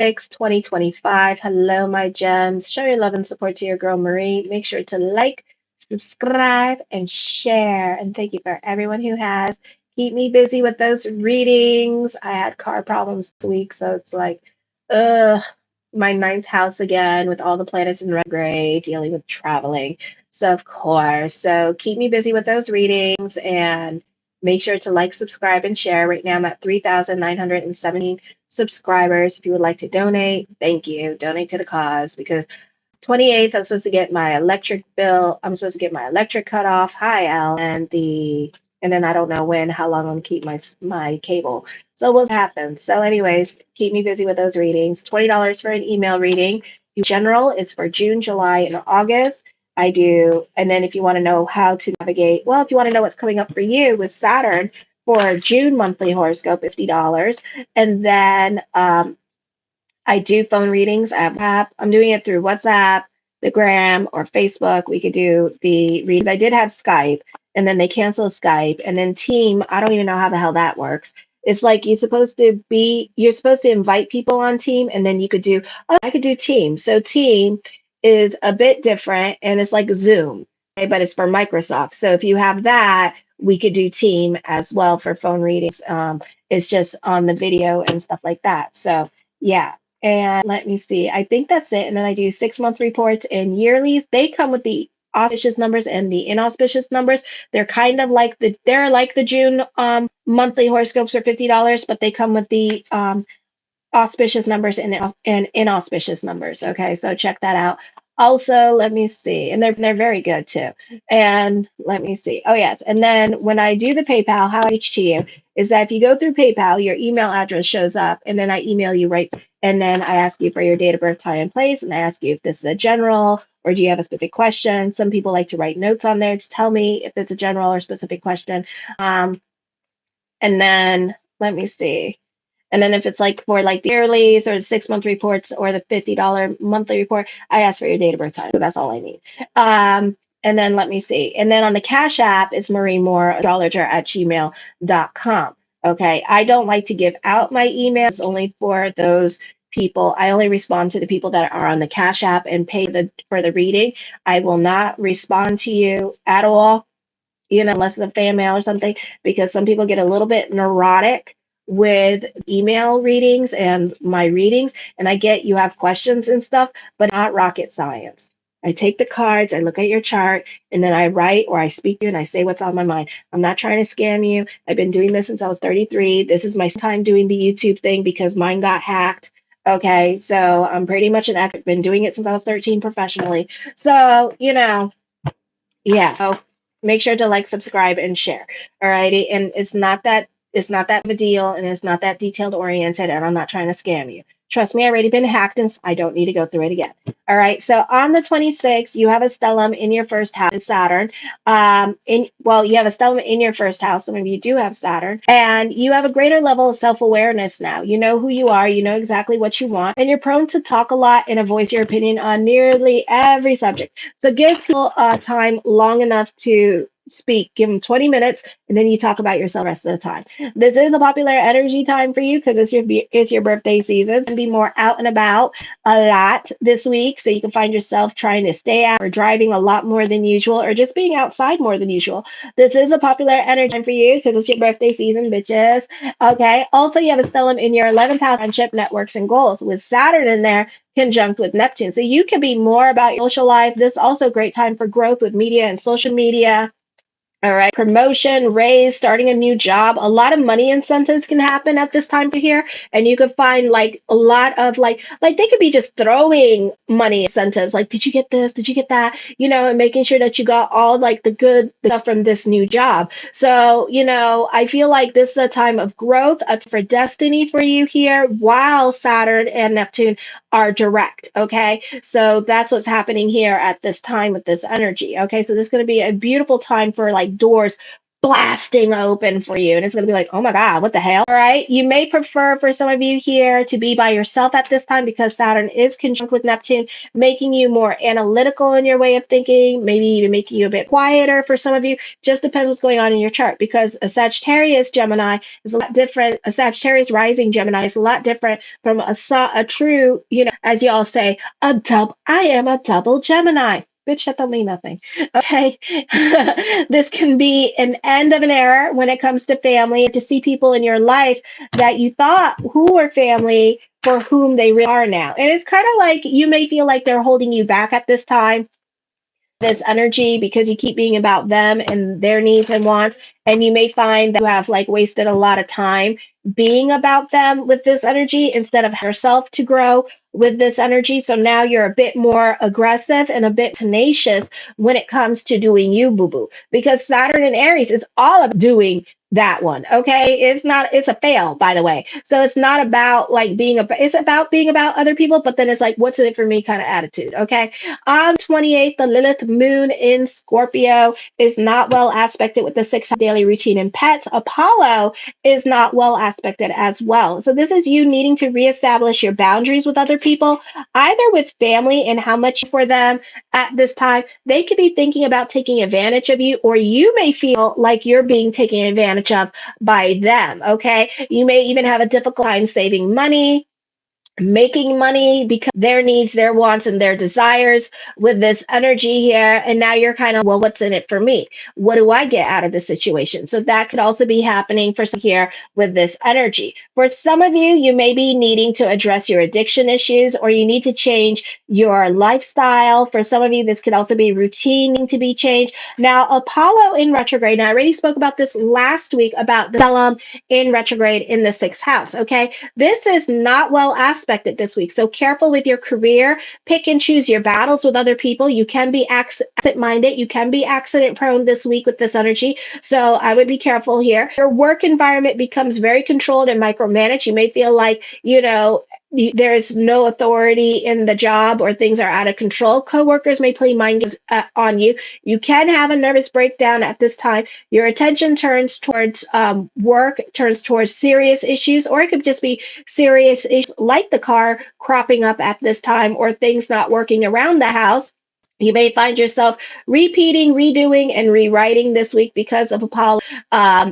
2025. Hello, my gems. Show your love and support to your girl, Marie. Make sure to like, subscribe, and share. And thank you for everyone who has. Keep me busy with those readings. I had car problems this week, so it's like, ugh, my ninth house again with all the planets in retrograde, dealing with traveling. So, of course, so keep me busy with those readings and make sure to like, subscribe, and share. Right now, I'm at 3,917 subscribers. If you would like to donate, thank you. Donate to the cause because 28th, I'm supposed to get my electric bill. I'm supposed to get my electric cut off. Hi, Al, and then I don't know when, how long I'm gonna keep my cable. So we'll happen. So, anyways, keep me busy with those readings. $20 for an email reading. General, it's for June, July, and August. I do. And then if you want to know how to navigate, well, if you want to know what's coming up for you with Saturn for June monthly horoscope, $50. And then I do phone readings. I have an app. I'm doing it through WhatsApp, the Gram, or Facebook. We could do the readings. I did have Skype, and then they canceled Skype. And then Team, I don't even know how the hell that works. It's like you're supposed to invite people on Team, and then you could do, oh, I could do Team. So Team is a bit different, and it's like Zoom, okay, but it's for Microsoft. So if you have that, we could do Team as well for phone readings. It's just on the video and stuff like that. So yeah. And let me see. I think that's it. And then I do 6-month reports and yearlies. They come with the auspicious numbers and the inauspicious numbers. They're kind of like the June monthly horoscopes for $50, but they come with the auspicious numbers and inauspicious numbers. Okay, so check that out. Also, let me see, and they're very good too. And let me see. Oh yes, and then when I do the PayPal, how I reach to you is that if you go through PayPal, your email address shows up, and then I email you right, and then I ask you for your date of birth, time, and place, and I ask you if this is a general or do you have a specific question. Some people like to write notes on there to tell me if it's a general or specific question. And then let me see. And then if it's like for like the yearlies or the 6-month reports or the $50 monthly report, I ask for your date of birth time. So that's all I need. And then let me see. And then on the Cash App, it's mariemooreastrologer@gmail.com. Okay. I don't like to give out my emails only for those people. I only respond to the people that are on the Cash App and pay for the reading. I will not respond to you at all, unless it's a fan mail or something, because some people get a little bit neurotic with email readings and my readings, and I get you have questions and stuff, but not rocket science. I take the cards, I look at your chart, and then I write or I speak to you and I say what's on my mind. I'm not trying to scam you. I've been doing this since I was 33. This is my time doing the YouTube thing because mine got hacked. Okay, so I'm pretty much an expert. Been doing it since I was 13 professionally. So, yeah. So make sure to like, subscribe, and share. Alrighty. And it's not that of a deal and it's not that detailed oriented, and I'm not trying to scam you. Trust me, I already been hacked and I don't need to go through it again. All right. So on the 26th, you have a stellium in your first house, Saturn. You have a stellium in your first house. So maybe you do have Saturn, and you have a greater level of self-awareness now. You know who you are, you know exactly what you want, and you're prone to talk a lot and voice your opinion on nearly every subject. So give people time long enough to speak. Give them 20 minutes, and then you talk about yourself the rest of the time. This is a popular energy time for you because it's your birthday season, and be more out and about a lot this week, so you can find yourself trying to stay out or driving a lot more than usual, or just being outside more than usual. This is a popular energy time for you because it's your birthday season, bitches. Okay. Also, you have a stellium in your 11th house, friendship, networks, and goals, with Saturn in there conjunct with Neptune. So you can be more about your social life. This is also a great time for growth with media and social media. All right. Promotion, raise, starting a new job. A lot of money incentives can happen at this time of year. And you could find like a lot of like they could be just throwing money incentives. Like, did you get this? Did you get that? And making sure that you got all like the good stuff from this new job. So, I feel like this is a time of growth, for destiny for you here, while Saturn and Neptune are direct. Okay. So that's what's happening here at this time with this energy. Okay. So this is going to be a beautiful time for like doors blasting open for you. And it's going to be like, oh my God, what the hell? All right. You may prefer for some of you here to be by yourself at this time because Saturn is conjunct with Neptune, making you more analytical in your way of thinking, maybe even making you a bit quieter for some of you. Just depends what's going on in your chart because a Sagittarius Gemini is a lot different. A Sagittarius rising Gemini is a lot different from a true, as y'all say, I am a double Gemini. Bitch, that don't mean nothing. Okay. This can be an end of an era when it comes to family, to see people in your life that you thought who were family for whom they really are now. And it's kind of like you may feel like they're holding you back at this time, this energy, because you keep being about them and their needs and wants. And you may find that you have like wasted a lot of time being about them with this energy instead of yourself to grow with this energy. So now you're a bit more aggressive and a bit tenacious when it comes to doing you, boo boo, because Saturn in Aries is all about doing that one. Okay. It's a fail, by the way. So it's not about like it's about being about other people, but then it's like, what's in it for me kind of attitude. Okay. On 28th, the Lilith moon in Scorpio is not well aspected with the 6 daily routine in pets. Apollo is not well aspected as well. So this is you needing to reestablish your boundaries with other people, either with family and how much for them at this time. They could be thinking about taking advantage of you, or you may feel like you're being taken advantage of by them. Okay. You may even have a difficult time saving money, making money because their needs, their wants, and their desires with this energy here. And now you're kind of, well, what's in it for me? What do I get out of the situation? So that could also be happening for some here with this energy. For some of you, you may be needing to address your addiction issues, or you need to change your lifestyle. For some of you, this could also be routine to be changed. Now, Apollo in retrograde, and I already spoke about this last week about the Stellium in retrograde in the 6th house. Okay. This is not well aspected this week. So careful with your career. Pick and choose your battles with other people. You can be accident-minded. You can be accident-prone this week with this energy. So I would be careful here. Your work environment becomes very controlled and micromanaged. You may feel like, there's no authority in the job, or things are out of control. Coworkers may play mind games on you. You can have a nervous breakdown at this time. Your attention turns towards work, turns towards serious issues, or it could just be serious issues like the car cropping up at this time, or things not working around the house. You may find yourself repeating, redoing, and rewriting this week because of Apollo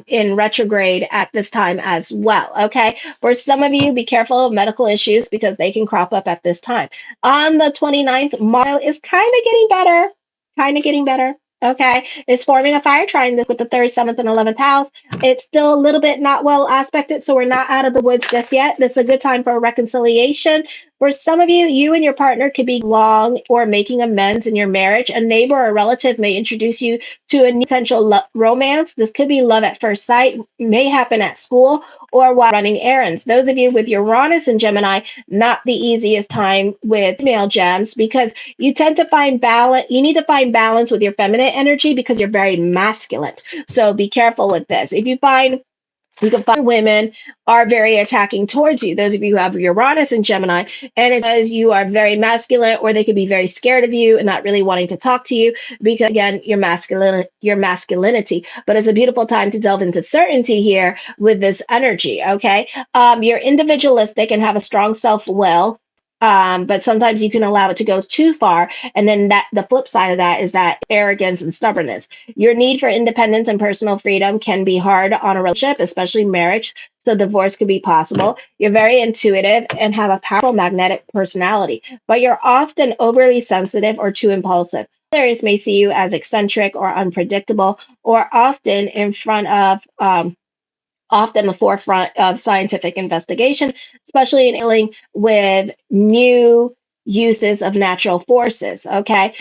in retrograde at this time as well. Okay. For some of you, be careful of medical issues because they can crop up at this time. On the 29th, Mars is kind of getting better. Kind of getting better. Okay. It's forming a fire triangle with the 3rd, 7th, and 11th house. It's still a little bit not well aspected, so we're not out of the woods just yet. This is a good time for a reconciliation. For some of you, you and your partner could be long or making amends in your marriage. A neighbor or a relative may introduce you to a potential romance. This could be love at first sight, may happen at school or while running errands. Those of you with Uranus and Gemini, not the easiest time with female gems, because you tend to find balance. You need to find balance with your feminine energy because you're very masculine. So be careful with this. If you can find women are very attacking towards you. Those of you who have Uranus and Gemini, and it says you are very masculine, or they could be very scared of you and not really wanting to talk to you because, again, your masculinity. But it's a beautiful time to delve into certainty here with this energy. Okay, you're individualistic and have a strong self-will. But sometimes you can allow it to go too far, and then the flip side of that is that arrogance and stubbornness. Your need for independence and personal freedom can be hard on a relationship, especially marriage. So divorce could be possible. You're very intuitive and have a powerful magnetic personality, but you're often overly sensitive or too impulsive. Others may see you as eccentric or unpredictable, or often the forefront of scientific investigation, especially in dealing with new uses of natural forces. Okay.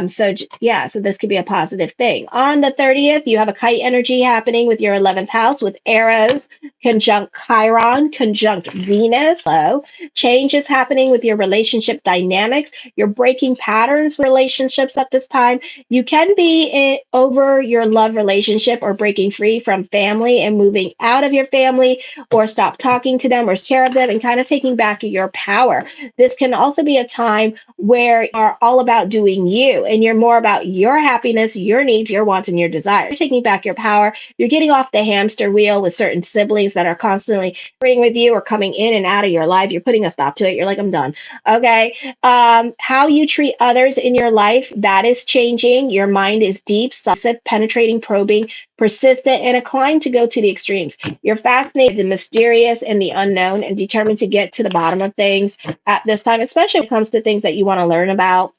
So this could be a positive thing. On the 30th, you have a kite energy happening with your 11th house with arrows conjunct Chiron, conjunct Venus. Hello. Change is happening with your relationship dynamics. You're breaking patterns relationships at this time. You can be over your love relationship or breaking free from family and moving out of your family, or stop talking to them or care of them and kind of taking back your power. This can also be a time where you are all about doing you and you're more about your happiness, your needs, your wants, and your desires. You're taking back your power. You're getting off the hamster wheel with certain siblings that are constantly agreeing with you or coming in and out of your life. You're putting a stop to it. You're like, I'm done. Okay. How you treat others in your life, that is changing. Your mind is deep, submissive, penetrating, probing, persistent, and inclined to go to the extremes. You're fascinated with the mysterious and the unknown and determined to get to the bottom of things at this time, especially when it comes to things that you want to learn about.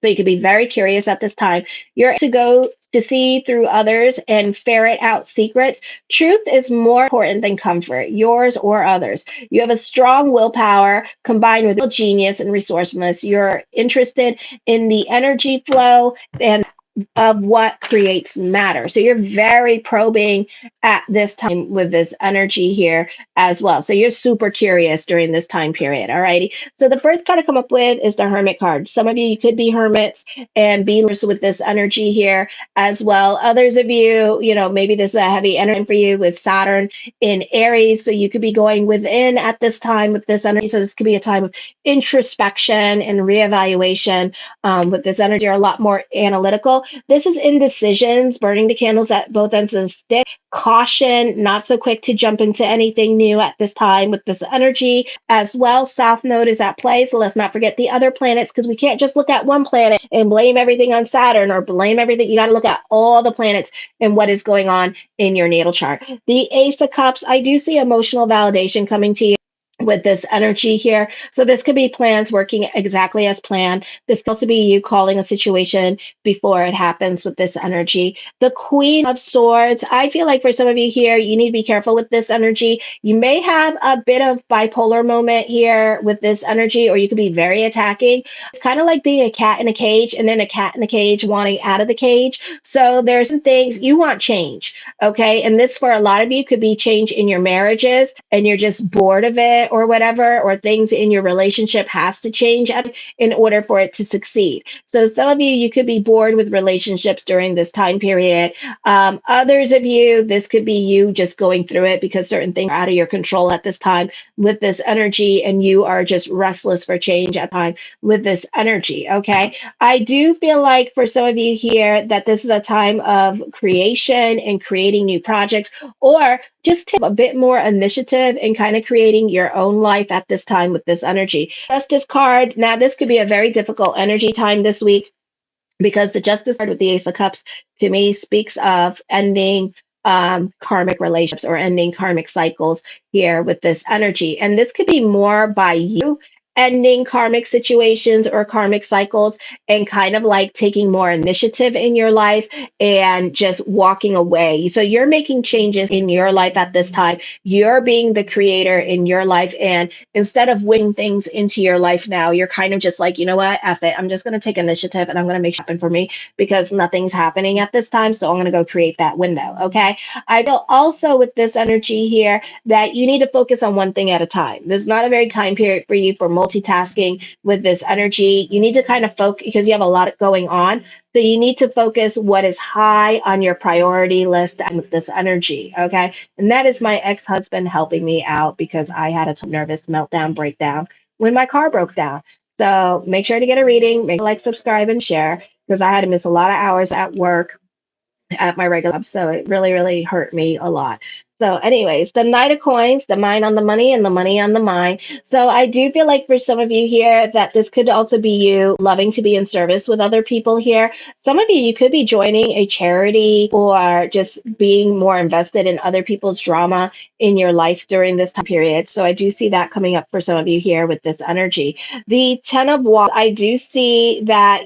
So you can be very curious at this time. You're to go to see through others and ferret out secrets. Truth is more important than comfort, yours or others. You have a strong willpower combined with genius and resourcefulness. You're interested in the energy flow and of what creates matter. So you're very probing at this time with this energy here as well. So you're super curious during this time period. All righty. So the first card to come up with is the Hermit card. Some of you could be hermits and be with this energy here as well. Others of you, maybe this is a heavy energy for you with Saturn in Aries. So you could be going within at this time with this energy. So this could be a time of introspection and reevaluation with this energy. You're a lot more analytical. This is indecisions, burning the candles at both ends of the stick. Caution, not so quick to jump into anything new at this time with this energy as well. South Node is at play, so let's not forget the other planets because we can't just look at one planet and blame everything on Saturn or blame everything. You got to look at all the planets and what is going on in your natal chart. The Ace of Cups, I do see emotional validation coming to you with this energy here. So this could be plans working exactly as planned. This could also be you calling a situation before it happens with this energy. The Queen of Swords, I feel like for some of you here, you need to be careful with this energy. You may have a bit of bipolar moment here with this energy, or you could be very attacking. It's kind of like being a cat in a cage and then a cat in a cage wanting out of the cage. So there's some things you want change. Okay. And this for a lot of you could be change in your marriages and you're just bored of it or whatever, or things in your relationship has to change in order for it to succeed. So some of you could be bored with relationships during this time period. Others of you, this could be you just going through it because certain things are out of your control at this time with this energy, and you are just restless for change at time with this energy. Okay. I do feel like for some of you here that this is a time of creation and creating new projects, or just take a bit more initiative in kind of creating your own life at this time with this energy. Justice card. Now, this could be a very difficult energy time this week because the Justice card with the Ace of Cups to me speaks of ending karmic relationships or ending karmic cycles here with this energy. And this could be more by you ending karmic situations or karmic cycles and kind of like taking more initiative in your life and just walking away. So you're making changes in your life at this time. You're being the creator in your life. And instead of winning things into your life now, you're kind of just like, you know what, F it. I'm just going to take initiative and I'm going to make it happen for me because nothing's happening at this time. So I'm going to go create that window. Okay. I feel also with this energy here that you need to focus on one thing at a time. This is not a very time period for you for multitasking with this energy. You need to kind of focus because you have a lot going on. So you need to focus what is high on your priority list and with this energy. Okay. And that is my ex-husband helping me out because I had a nervous meltdown breakdown when my car broke down. So make sure to get a reading, make sure to like, subscribe, and share because I had to miss a lot of hours at work at my regular job. So it really, really hurt me a lot. So, anyways, the Knight of Coins, the mind on the money and the money on the mind. So, I do feel like for some of you here that this could also be you loving to be in service with other people here. Some of you could be joining a charity or just being more invested in other people's drama in your life during this time period. So, I do see that coming up for some of you here with this energy. The Ten of Wands, I do see that,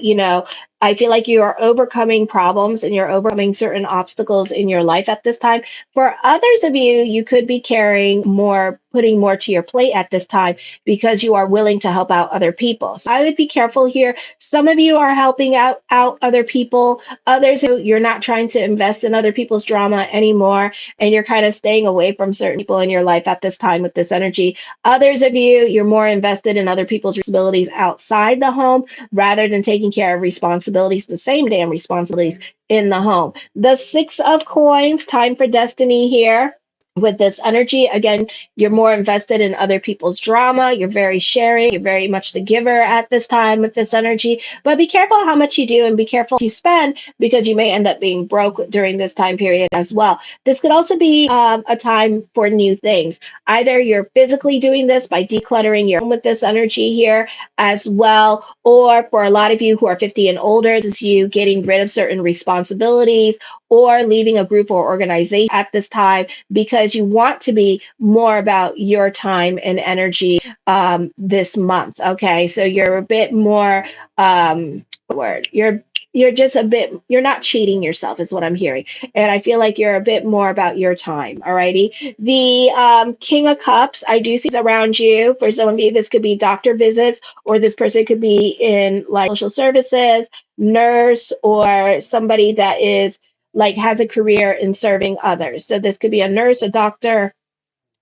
I feel like you are overcoming problems and you're overcoming certain obstacles in your life at this time. For others of you, you could be carrying more, putting more to your plate at this time because you are willing to help out other people. So I would be careful here. Some of you are helping out other people. Others, you're not trying to invest in other people's drama anymore, and you're kind of staying away from certain people in your life at this time with this energy. Others of you, you're more invested in other people's responsibilities outside the home rather than taking care of responsibilities, the same damn responsibilities in the home. The Six of Coins, time for destiny here. with this energy. Again, you're more invested in other people's drama. You're very sharing. You're very much the giver at this time with this energy. But be careful how much you do and be careful you spend because you may end up being broke during this time period as well. This could also be a time for new things. Either you're physically doing this by decluttering your home with this energy here as well, or for a lot of you who are 50 and older, this is you getting rid of certain responsibilities or leaving a group or organization at this time because you want to be more about your time and energy this month. Okay, so you're a bit more word you're just a bit, you're not cheating yourself is what I'm hearing, and I feel like you're a bit more about your time. Alrighty, the King of Cups, I do see around you. For some of you, this could be doctor visits, or this person could be in like social services, nurse, or somebody that is like has a career in serving others. So this could be a nurse, a doctor,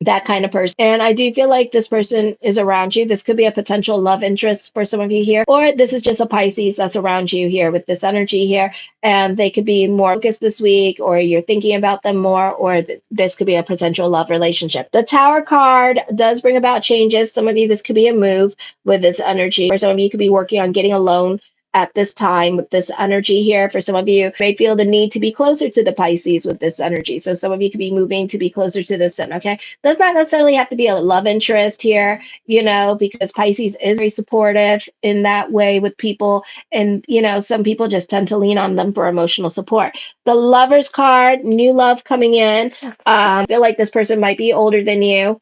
that kind of person. And I do feel like this person is around you. This could be a potential love interest for some of you here, or this is just a Pisces that's around you here with this energy here. And they could be more focused this week, or you're thinking about them more, or this could be a potential love relationship. The Tower card does bring about changes. Some of you, this could be a move with this energy, or some of you could be working on getting a loan at this time with this energy here. For some of you, may feel the need to be closer to the Pisces with this energy. So some of you could be moving to be closer to the sun. Okay, does not necessarily have to be a love interest here, because Pisces is very supportive in that way with people. And, some people just tend to lean on them for emotional support. The Lovers card, new love coming in. I feel like this person might be older than you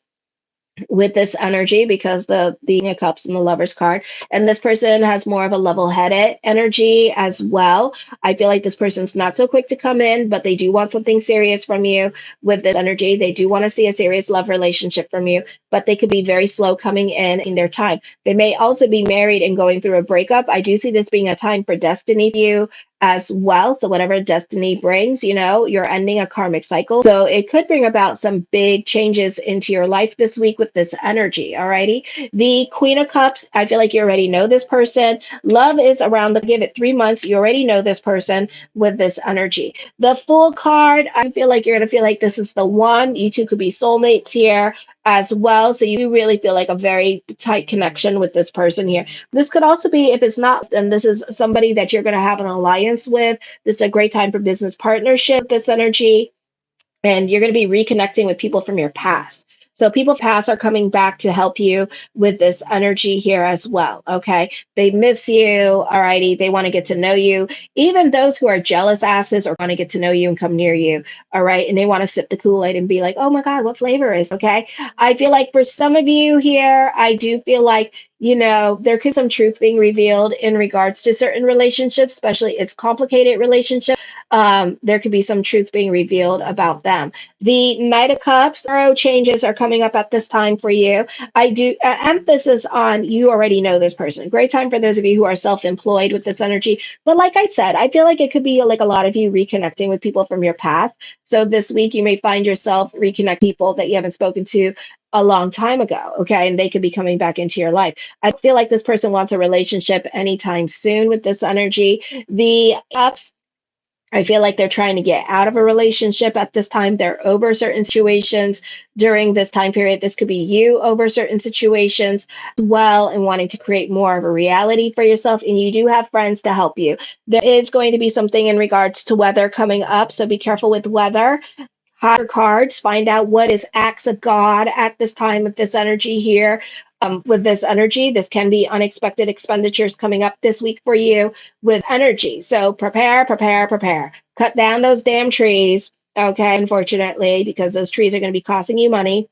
with this energy because the King of Cups and the Lovers card, and this person has more of a level-headed energy as well. I feel like this person's not so quick to come in, but they do want something serious from you with this energy. They do want to see a serious love relationship from you, but they could be very slow coming in their time. They may also be married and going through a breakup. I do see this being a time for destiny for you as well. So whatever destiny brings, you're ending a karmic cycle. So it could bring about some big changes into your life this week with this energy. Alrighty. The Queen of Cups, I feel like you already know this person. Love is around the give it 3 months. You already know this person with this energy. The Fool card, I feel like you're gonna feel like this is the one. You two could be soulmates here as well. So you really feel like a very tight connection with this person here. This could also be, if it's not, then this is somebody that you're going to have an alliance with. This is a great time for business partnership, this energy, and you're going to be reconnecting with people from your past. So people past are coming back to help you with this energy here as well. Okay. They miss you. Alrighty. They want to get to know you. Even those who are jealous asses are want to get to know you and come near you. All right. And they want to sip the Kool-Aid and be like, oh my God, what flavor is okay? I feel like for some of you here, I do feel like there could be some truth being revealed in regards to certain relationships, especially it's complicated relationships. There could be some truth being revealed about them. The Knight of Cups, thorough changes are coming up at this time for you. I do emphasis on you already know this person. Great time for those of you who are self-employed with this energy. But like I said, I feel like it could be like a lot of you reconnecting with people from your past. So this week you may find yourself reconnect people that you haven't spoken to a long time ago, okay? And they could be coming back into your life. I feel like this person wants a relationship anytime soon with this energy. The ups, I feel like they're trying to get out of a relationship at this time. They're over certain situations during this time period. This could be you over certain situations as well, and wanting to create more of a reality for yourself. And you do have friends to help you. There is going to be something in regards to weather coming up. So be careful with weather. Higher cards, find out what is acts of God at this time with this energy here. With this energy, this can be unexpected expenditures coming up this week for you with energy. So prepare, prepare, prepare. Cut down those damn trees, okay, unfortunately, because those trees are going to be costing you money.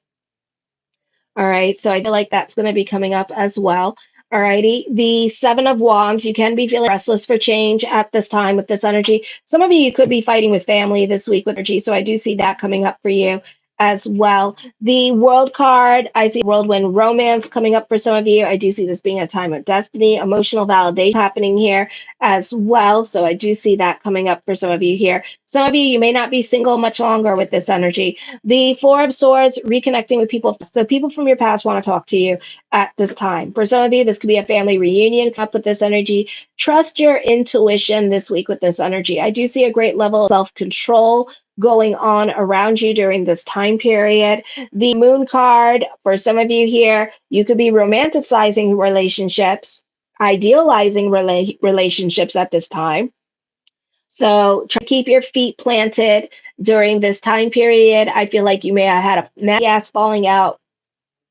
All right, so I feel like that's going to be coming up as well. All righty, the Seven of Wands, you can be feeling restless for change at this time with this energy. Some of you could be fighting with family this week with energy, so I do see that coming up for you as well. The World card, I see whirlwind romance coming up for some of you. I do see this being a time of destiny, emotional validation happening here as well. So I do see that coming up for some of you here. Some of you, you may not be single much longer with this energy. The Four of Swords, reconnecting with people. So people from your past want to talk to you at this time. For some of you, this could be a family reunion up with this energy. Trust your intuition this week with this energy. I do see a great level of self-control going on around you during this time period. The moon card, for some of you here, you could be romanticizing relationships, idealizing relationships at this time. So try to keep your feet planted during this time period. I feel like you may have had a nasty ass falling out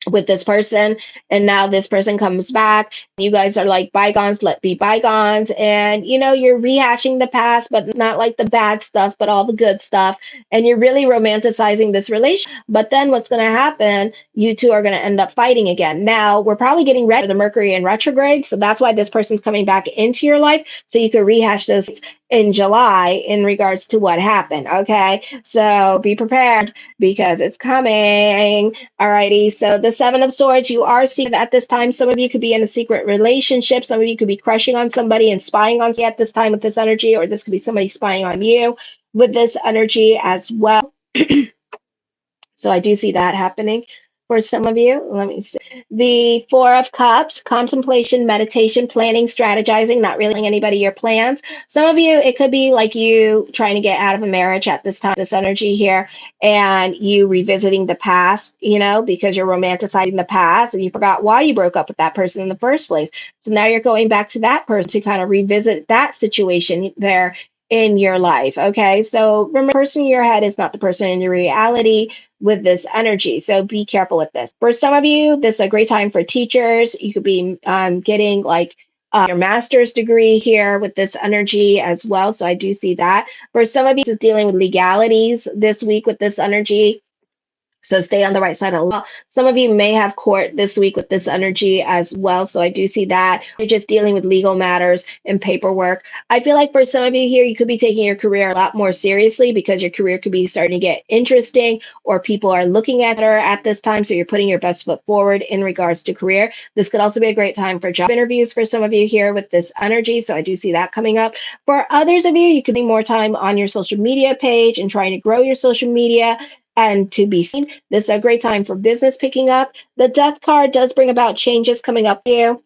with this person, and now this person comes back. You guys are like, bygones let be bygones, and you're rehashing the past, but not like the bad stuff, but all the good stuff, and you're really romanticizing this relationship. But then what's going to happen, you two are going to end up fighting again. Now we're probably getting ready for the Mercury in retrograde, so that's why this person's coming back into your life, so you can rehash those in July in regards to what happened. Okay, so be prepared because it's coming. Alrighty, so the Seven of Swords, you are secret at this time. Some of you could be in a secret relationship. Some of you could be crushing on somebody and spying on somebody at this time with this energy, or this could be somebody spying on you with this energy as well. So I do see that happening for some of you. Let me see. The Four of Cups, contemplation, meditation, planning, strategizing, not really anybody your plans. Some of you, it could be like you trying to get out of a marriage at this time, this energy here, and you revisiting the past, because you're romanticizing the past and you forgot why you broke up with that person in the first place. So now you're going back to that person to kind of revisit that situation there in your life. Okay. So remember, the person in your head is not the person in your reality with this energy. So be careful with this. For some of you, this is a great time for teachers. You could be getting like your master's degree here with this energy as well. So I do see that. For some of you, this is dealing with legalities this week with this energy. So stay on the right side of the law. Some of you may have court this week with this energy as well. So I do see that. You're just dealing with legal matters and paperwork. I feel like for some of you here, you could be taking your career a lot more seriously because your career could be starting to get interesting, or people are looking at her at this time. So you're putting your best foot forward in regards to career. This could also be a great time for job interviews for some of you here with this energy. So I do see that coming up. For others of you, you could be more time on your social media page and trying to grow your social media and to be seen. This is a great time for business picking up. The Death card does bring about changes coming up here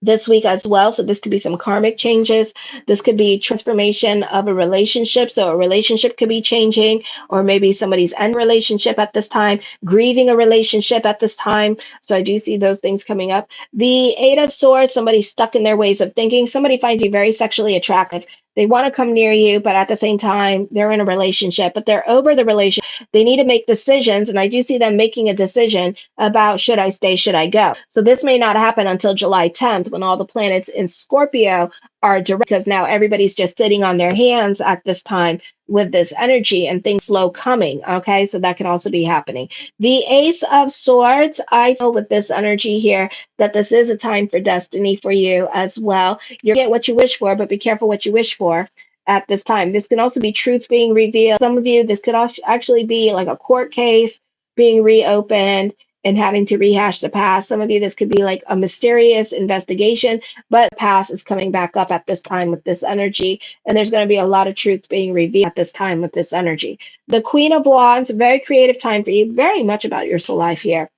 this week as well. So this could be some karmic changes. This could be transformation of a relationship. So a relationship could be changing, or maybe somebody's end relationship at this time, grieving a relationship at this time. So I do see those things coming up. The Eight of Swords, somebody stuck in their ways of thinking. Somebody finds you very sexually attractive. They want to come near you, but at the same time, they're in a relationship, but they're over the relationship. They need to make decisions. And I do see them making a decision about, should I stay, should I go? So this may not happen until July 10th, when all the planets in Scorpio are direct, because now everybody's just sitting on their hands at this time with this energy and things slow coming. Okay, so that can also be happening. The Ace of Swords, I feel with this energy here that this is a time for destiny for you as well. You get what you wish for, but be careful what you wish for at this time. This can also be truth being revealed. Some of you, this could actually be like a court case being reopened and having to rehash the past. Some of you, this could be like a mysterious investigation, but past is coming back up at this time with this energy. And there's going to be a lot of truth being revealed at this time with this energy. The Queen of Wands, very creative time for you, very much about your soul life here.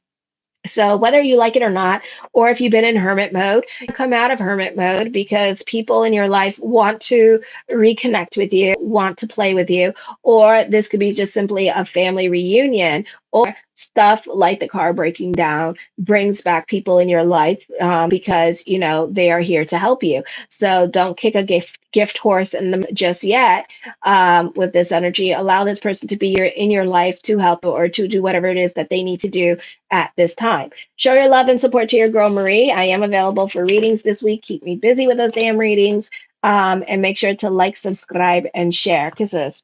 So whether you like it or not, or if you've been in hermit mode, come out of hermit mode because people in your life want to reconnect with you, want to play with you, or this could be just simply a family reunion, or stuff like the car breaking down brings back people in your life because they are here to help you. So don't kick a gift horse in them just yet with this energy. Allow this person to be in your life to help or to do whatever it is that they need to do at this time. Show your love and support to your girl Marie. I am available for readings this week. Keep me busy with those damn readings, and make sure to like, subscribe, and share. Kisses.